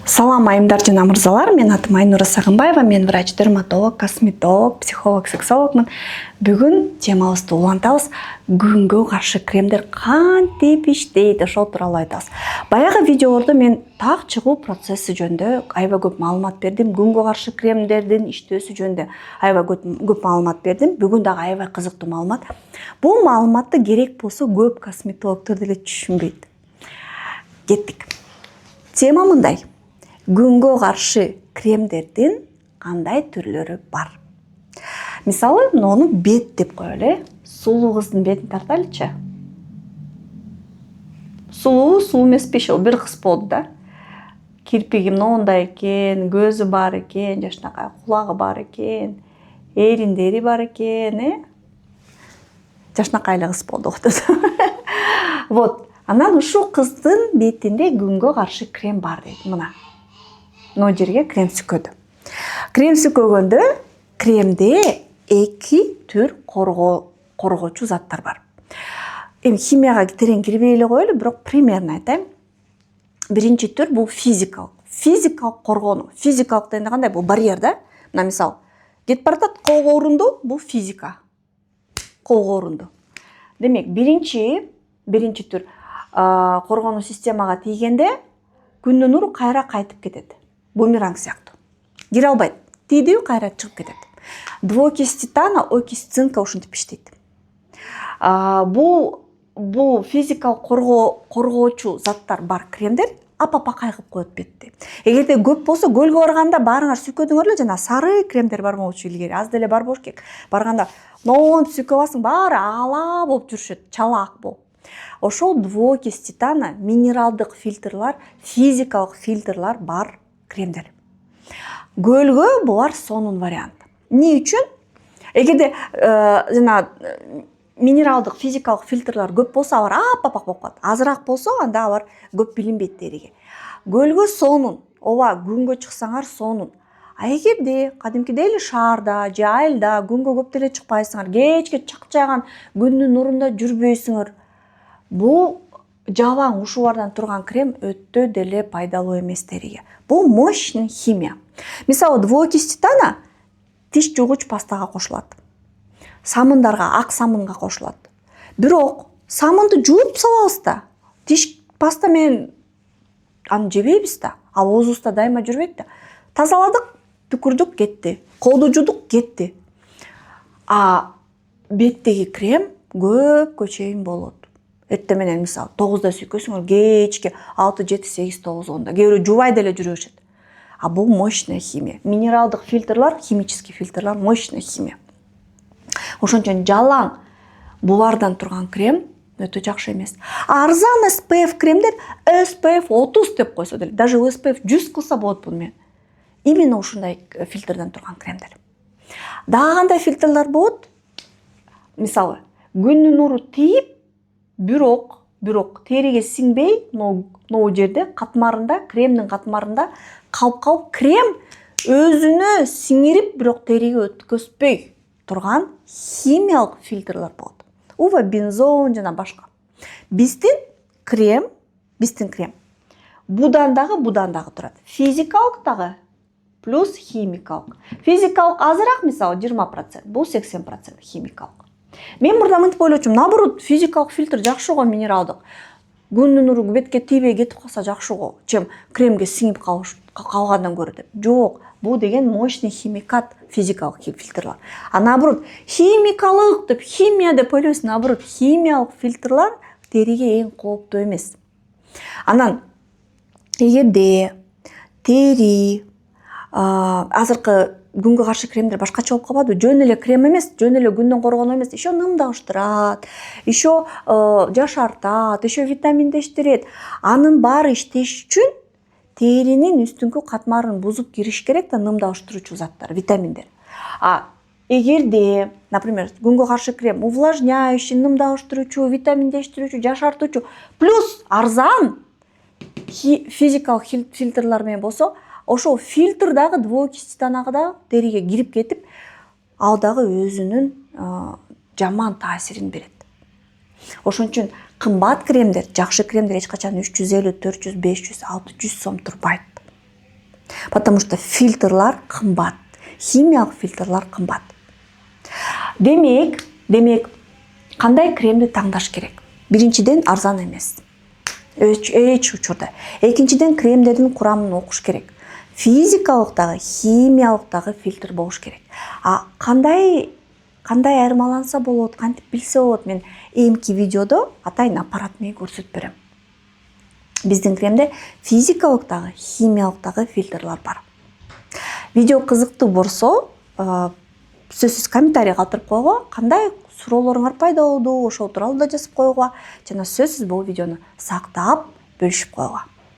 Салам айымдар жана мырзалар, мен атым Айнура Сагынбаева, мен врач, дерматолог, косметолог, психолог, сексологмун. Бүгүн темабызды улантабыз. Күнгө каршы кремдер кантип иштейт, ошол тууралуу айтабыз. Баягы видеолордо мен так чыгуу процесси жөнүндө аябай көп маалымат бердим. Күнгө каршы кремдердин иштөөсү жөнүндө аябай көп маалымат бердим. Бүгүн дагы аябай кызыктуу маалымат. Бул маалыматты керек болсо көп косметологдор деле түшүнбөйт. Кеттик. Тема мындай. Күнгө каршы кремдердин кандай түрлөрү бар? Мисалы, муну бет деп коелу. Сулуу кыздын бетин тартайлычы. Сулуу эмеспи ошол бир кыз болду да. Кирпиги моундай экен, көзү бар экен, жашынакай кулагы бар экен, эриндери бар экен, жашынакай эле кыз болду Вот. Анан ушул кыздын бетинде күнгө каршы крем бар дейт. Мына. Мына жерге крем сүкөдү. Крем сүкөгөндө кремде эки түр коргоочу заттар бар. Эми химияга терең кирбей эле коелу, бирок примерно айтайын. Биринчи түр бул физикалык коргонуу. Физикалык дегенде кандай? Бул барьер да. Мына мисал, кетип баратат, колго урунду, бул физика. Колго урунду. Демек, биринчи түр коргонуу системага тийгенде күндүн нуру кайра кайтып кетет. Бумеранг сыяктуу. Кире албайт. Тийдиби кайра чыгып кетет. Двуокись титана, окись цинка ушинтип иштейт. Бул физикалык коргоочу заттар бар кремдер апа-пакай кылып коет бетти. Эгерде көп болсо, көлгө барганда баарыңар сүкөдүңөр эле, жана сары кремдер бар болчу илгери, аз деле бар болуш керек. Барганда моонтип сүкөп аласың, баары ала болуп жүрүшөт, чала ак болуп. Ошол двуокись титана, минералдык фильтрлар, физикалык фильтрлар бар кремдер. Көлгө булар сонун вариант. Эмне үчүн? Эгерде жана минералдык, физикалык фильтрлар көп болсо, алар апа-пак болуп калат. Азыраак болсо, анда алар көп билинбейт териге. Көлгө сонун, ооба, күнгө чыксаңар сонун. А эгерде кадимкидей эле шаарда же айылда күнгө көп деле чыкпайсыңар, кечке чакчаган күндүн нурунда жүрбөйсүңөр, бул жабаң ушулардан турган крем өтө деле пайдалуу эмес териге. Бул мощный химия. Мисалы, двуокись титана тиш жуугуч пастага кошулат. Самындарга, ак самынга кошулат. Бирок самынды жууп салабыз да. Тиш паста менен аны жебейбиз да. Ал оозубузда дайыма жүрбөйт да. Тазаладык, түкүрдүк, кетти. Колду жуудук, кетти. А беттеги крем көпкө чейин болот. Эртең менен мисалы 9-да сүйкөсүңөр, кечке 6, 7, 8, 9, 10-да. Кээ бирөө жубай деле жүрүшөт. А бул мощная химия. Минералдык фильтрлар, химический фильтрлар, мощная химия. Ошон үчүн жалаң булардан турган крем өтө жакшы эмес. Арзан SPF кремдер SPF 30 деп койсо деле, даже SPF 100 кылса болот бул менен. Именно ушундай фильтрден турган кремдер. Дагы кандай фильтрлар болот? Мисалы, күндүн нуру тийип, бирок териге сиңбей, могу жерде катмарында, кремдин катмарында калып крем өзүнө сиңирип, бирок териге өткөзбөй турган химиялык фильтрлар болот. Ува бензон жана башка. Биздин крем будан дагы турат. Физикалык дагы плюс химикалык. Физикалык азыраак, мисалы 20%, бул 80% химикалык. Мен мурда мынтип ойлочумун, наоборот, физикалык фильтр жакшы го, минералдык. Күндүн нуру бетке тийбей кетип калса жакшы го, чем кремге сиңип калгандан көрө деп. Жок, бул деген мощный химикат, физикалык фильтрлар. А наоборот, химикалык деп, химия деп ойлойсуң, наоборот, химиялык фильтрлар териге эң кооптуу эмес. Анан эгерде тери азыркы күнгө каршы кремдер башкача болуп калбадыбы? Жөн эле крем эмес, жөн эле күндөн коргонуу эмес, еще нымдауштырат, еще жашартат, еще витаминдештирет. Анын баары иштеш үчүн теринин үстүнкү катмарын бузуп кириш керек да, нымдауштыруучу заттар, витаминдер. А эгерде, например, күнгө каршы крем увлажняющий, нымдауштыруучу, витаминдештирүүчү, жашартуучу, плюс арзан физикалык фильтрлар менен болсо, ошол фильтр дагы двуокись титанага да териге кирип кетип, ал дагы өзүнүн жаман таасирин берет. Ошон үчүн кымбат кремдер, жакшы кремдер эч качан 350, 400, 500, 600 сом турбайт. Потому что фильтрлар кымбат, химиялык фильтрлар кымбат. Демек, кандай кремди таңдаш керек? Биринчиден, арзан эмес. Эч учурда. Экинчиден, кремдердин курамын окуш керек. Физикалык дагы, химиялык дагы фильтр болуш керек. Кандай айырмаланса болот, кантип билсе болот? Мен эмки видеодо атайын аппарат менен көрсөтүп берем. Биздин кремде физикалык дагы, химиялык дагы фильтрлар бар. Видео кызыктуу болсо, сөзсүз комментарий калтырып койгула, кандай суроолоруңар пайда болду, ошол тууралуу да жазып койгула жана сөзсүз бул видеону сактап бөлүшүп койгула.